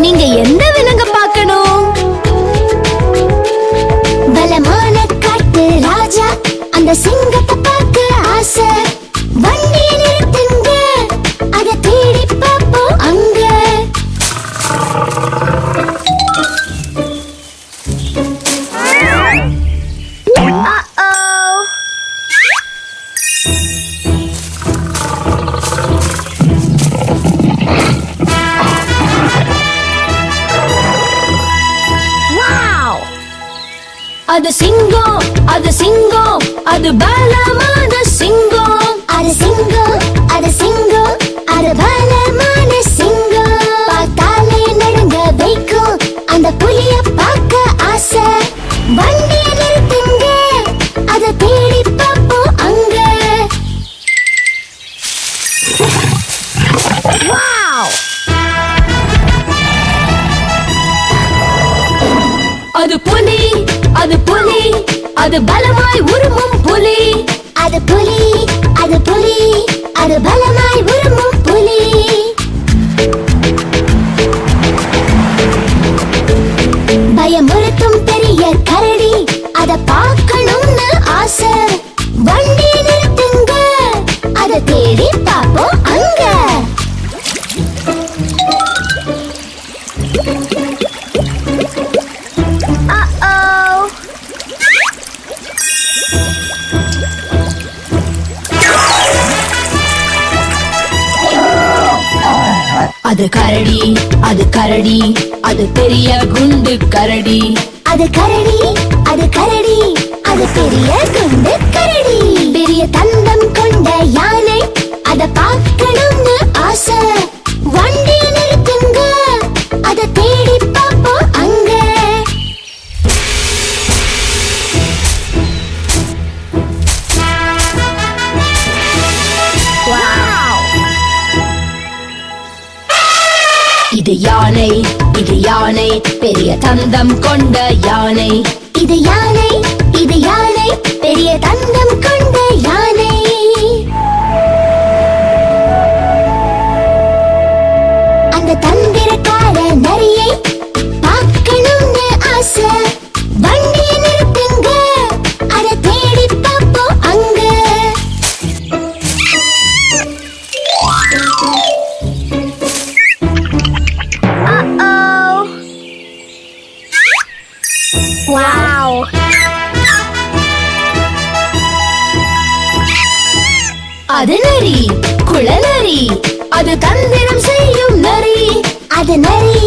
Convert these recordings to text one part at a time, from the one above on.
நீங்க எந்த விலங்க பார்க்கணும்? பலமான காட்டு ராஜா அந்த சிங்கத்தை பார்க்க ஆசை. வண்டியை நிறுத்துங்க, அதை தேடி பார்ப்போம் அங்க. அது சிங்கம், அது சிங்கம், அது பலமான சிங்கம். அது சிங்கம், அது சிங்கம், அது பலமான சிங்கம். பார்த்தாலே நடுங்க வைக்கும் அந்த புலிய பார்க்க ஆசை. வண்டியை நிறுத்துங்க, அதை தேடி பார்ப்போம் அங்க. அது புலி, அது புலி, அது பலமாய் உருமும் புலி. அது புலி, அது புலி, அது பலமாய் உருமும் புலி. பயமுறுத்தும் பெரிய கரடி, அதை பார்க்கணும்னு ஆசை. வண்டியை நிறுத்துங்க, அதை தேடி பார்ப்போம் அங்க. அது கரடி, அது கரடி, அது பெரிய குண்டு கரடி. அது கரடி, அது கரடி, அது பெரிய குண்டு கரடி. பெரிய தந்தம் கொண்ட யானை, அதை பார்க்கணும்னு ஆசை. வண்டியை நிறுத்துங்க, அதை தேடி பார்ப்போம் அங்க. இது யானை, இது யானை, பெரிய தந்தம் கொண்ட யானை. இது யானை, இது யானை, பெரிய தந்தம் கொண்ட யானை. அந்த தந்திரக்கார நரியை பார்க்கணும்னு ஆசை. வண்டியை நிறுத்துங்க, அதை தேடி பார்ப்போம் அங்க. அது நரி, குளநரி, அது தந்திரம் செய்யும் நரி. அது நரி,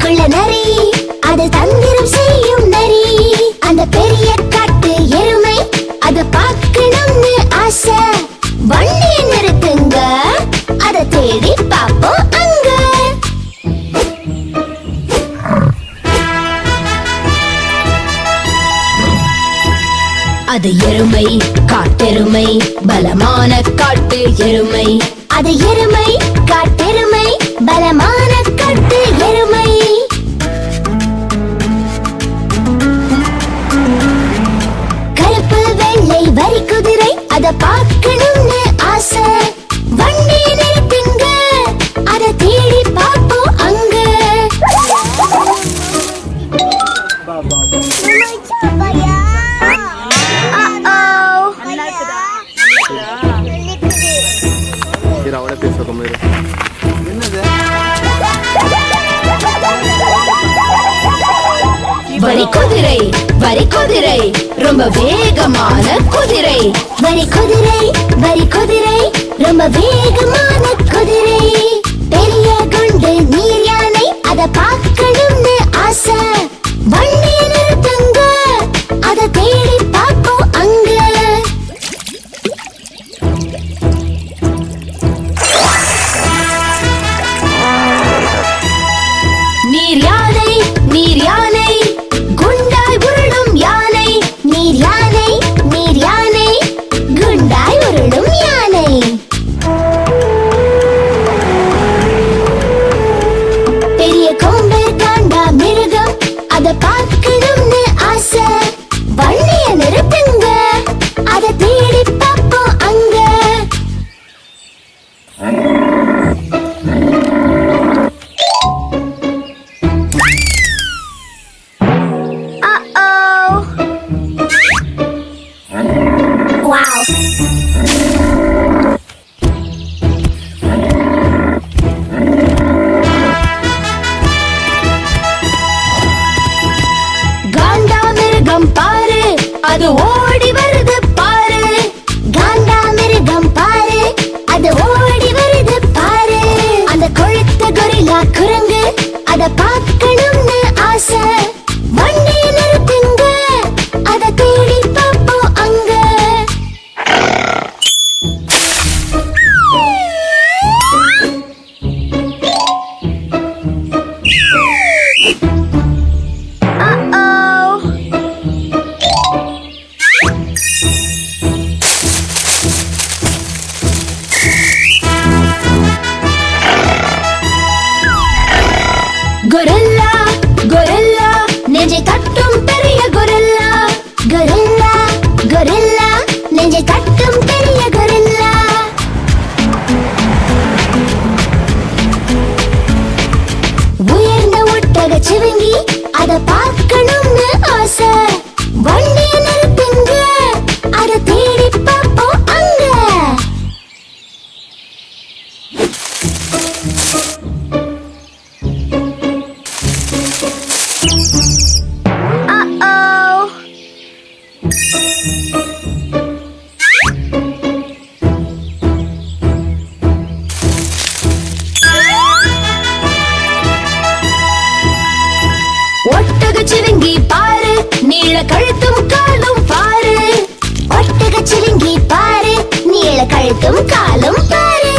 குள்ள நரி, அது தந்திரம் செய்யும் நரி. அந்த பெரிய காட்டு எருமை, அதை பார்க்கணும்னு ஆசை. வண்டியை நிறுத்துங்க, அதை தேடி பார்ப்போம் அங்க. அது எருமை, காட்டெருமை, பலமான காட்டு எருமை. அது எருமை, காட்டெருமை, பலமான காட்டு எருமை. கருப்பு வெள்ளை வரி குதிரை, அதை பார்க்கணும்னு ஆசை. வண்டியை நிறுத்துங்க, அதை தேடி பார்ப்போம் அங்க. வரி குதிரை, வரி குதிரை, ரொம்ப வேகமான குதிரை. வரி குதிரை, வரி குதிரை, ரொம்ப வேகமான குதிரை. பெரிய குண்டு நீர் யானை, அதை பார்க்கணும்னு ஆசை. வண்டியை நிறுத்துங்க, அதை தேடி பார்ப்போம் அங்க. நீர் யானை, நீர் யானை, குண்டாய் உருளும் யானை. நீர் யானை, நீர் யானை, குண்டாய் உருளும் யானை. அத பார்க்கணும்னு ஆசை. வண்டியை நிறுத்துங்க, அத தேடி பார்ப்போம் அங்க. கொரில்லா கொரில்லா நெஞ்சை தட்டும் பெரிய கொரில்லா. கொரில்லா கொரில்லா நெஞ்சை தட்டும் பெரிய கொரில்லா. உயர்ந்த ஒட்டக சிவங்கி, அத பார்க்கணும்னு ஆசை. வண்டியை நிறுத்துங்க, அத தேடி பார்ப்போம் அங்க. ஒட்டகச்சிவிங்கி பாரு, நீள கழுத்தும் காலும் பாரு. ஒட்டக சிலுங்கி பாரு, நீள கழுத்தும் காலும் பாரு.